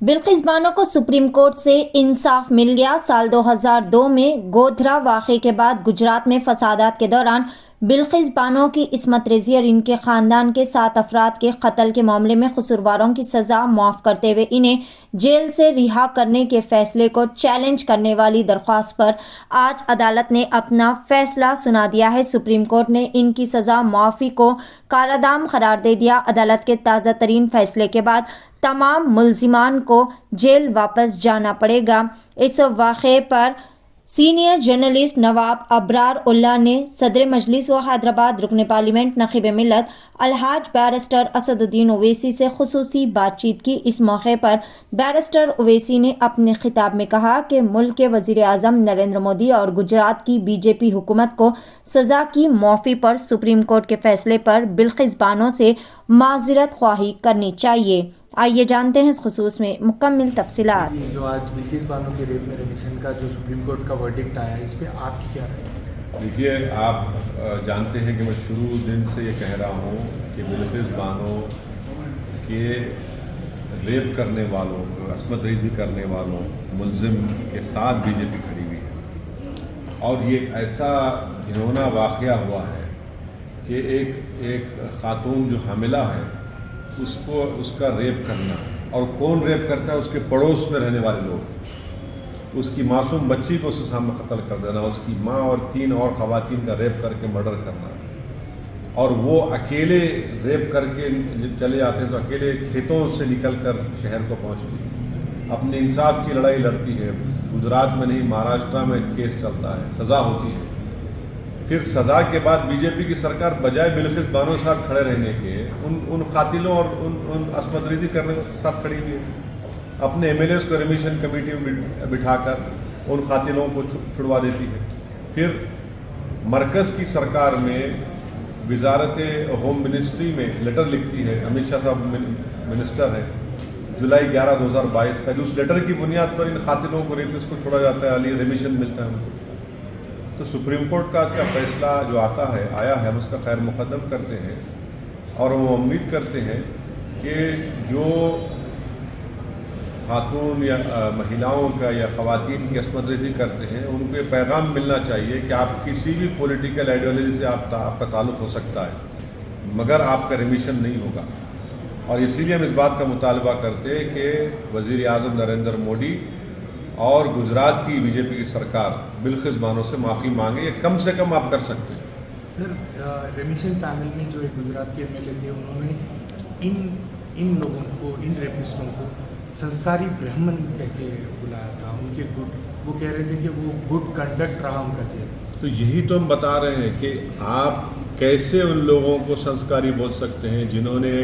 बिल्किस बानो को supreme court से इंसाफ मिल गया। साल 2002 में गोधरा वाक़े के बाद गुजरात में फसादात के दौरान बिल्किस बानो की इस्मत रेज़ी और इनके ख़ानदान के 7 अफराद के कत्ल के मामले में कसूरवारों की सज़ा माफ़ करते हुए इन्हें जेल से रिहा करने के फैसले को चैलेंज करने वाली दरख्वास्त पर आज अदालत ने अपना फैसला सुना दिया है। सुप्रीम कोर्ट ने इनकी सज़ा माफ़ी को कालादाम करार दे दिया। अदालत के ताज़ा तरीन फैसले के बाद तमाम मुल्ज़िमान को जेल वापस जाना पड़ेगा। इस वाक़े पर सीनियर जर्नलिस्ट नवाब अबरार उल्ला ने सदर मजलिस व हैदराबाद रुकन पार्लियामेंट नखीब मिल्लत अलहाज बैरिस्टर असदुद्दीन ओवैसी से खुसूसी बातचीत की। इस मौके पर बैरिस्टर ओवैसी ने अपने खिताब में कहा कि मुल्क के वज़ीर आज़म नरेंद्र मोदी और गुजरात की बीजेपी हुकूमत को सज़ा की माफ़ी पर सुप्रीम कोर्ट के फैसले पर बिल्किस बानो से माज़रत ख्वाही करनी चाहिए। आइए जानते हैं इस खुसूस में मुकम्मल तफसीलात। जो आज बिल्किस बानो के रेप में रेमिशन का जो सुप्रीम कोर्ट का वर्डिक्ट आया है, इस पे आपकी क्या राय है? देखिए, आप जानते हैं कि मैं शुरू दिन से ये कह रहा हूँ कि बिल्किस बानो के रेप करने वालों, अस्मत रेज़ी करने वालों मुल्ज़िम के साथ बीजेपी खड़ी हुई है। और ये ऐसा घिनौना वाक़या हुआ है कि एक ख़ातून जो हामिला है उसको उसका रेप करना, और कौन रेप करता है? उसके पड़ोस में रहने वाले लोग, उसकी मासूम बच्ची को उसके सामने कत्ल कर देना, उसकी माँ और 3 और ख़वातीन का रेप करके मर्डर करना, और वो अकेले रेप करके जब चले जाते हैं तो अकेले खेतों से निकल कर शहर को पहुँचती है, अपने इंसाफ की लड़ाई लड़ती है। गुजरात में नहीं, महाराष्ट्र में केस चलता है, सज़ा होती है। फिर सज़ा के बाद बीजेपी की सरकार बजाय बिल्किस बानो के साथ खड़े रहने के उन कातिलों और उन अस्मत रेज़ी करने के साथ खड़ी हुई है। अपने एमएलएस को रेमिशन कमेटी में बिठाकर उन कातिलों को छुड़वा देती है। फिर मरकज़ की सरकार में वजारत होम मिनिस्ट्री में लेटर लिखती है, अमित शाह साहब मिनिस्टर है, जुलाई 11 2022 का, जो उस लेटर की बुनियाद पर इन कातिलों को, रेपिस्ट को छोड़ा जाता है, रेमिशन मिलता है उनको। तो सुप्रीम कोर्ट का आज का फैसला जो आया है हम उसका खैर मुकद्दम करते हैं, और हम उम्मीद करते हैं कि जो खातून या महिलाओं का या ख़वातीन की अस्मत रेज़ी करते हैं उनको ये पैगाम मिलना चाहिए कि आप किसी भी पॉलिटिकल आइडियोलॉजी से आपका ताल्लुक़ हो सकता है, मगर आपका रेमिशन नहीं होगा। और इसीलिए हम इस बात का मुतालबा करते हैं कि वज़ीर आज़म नरेंद्र मोदी और गुजरात की बीजेपी की सरकार बिल्किस बानो से माफ़ी मांगे, ये कम से कम आप कर सकते हैं। सर, रेमिशन पैनल में जो एक गुजरात के एमएलए थे, उन्होंने इन लोगों को, इन रेपिस्टों को संस्कारी ब्राह्मण कह के बुलाया था। उनके वो कह रहे थे कि वो गुड कंडक्ट रहा उनका जेल। तो यही तो हम बता रहे हैं कि आप कैसे उन लोगों को संस्कारी बोल सकते हैं जिन्होंने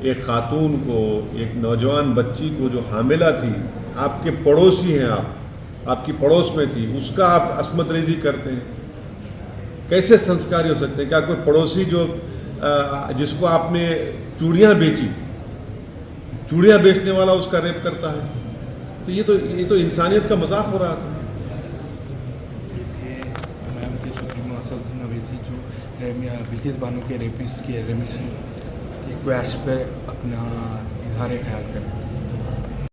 एक खातून को, एक नौजवान बच्ची को जो हामिला थी, आपके पड़ोसी हैं, आपकी पड़ोस में थी, उसका आप अस्मत रेज़ी करते हैं। कैसे संस्कारी हो सकते हैं? क्या कोई पड़ोसी जो जिसको आपने चूड़ियाँ बेची, चूड़ियाँ बेचने वाला उसका रेप करता है? तो ये तो इंसानियत का मजाक हो रहा था। ये थे मैम के सुप्रीमो असदुद्दीन ओवैसी जो बिल्किस बानो के रेपिस्ट के रेमिशन रिक्वेस्ट पे अपना इजहार ख्याल कर रहे हैं।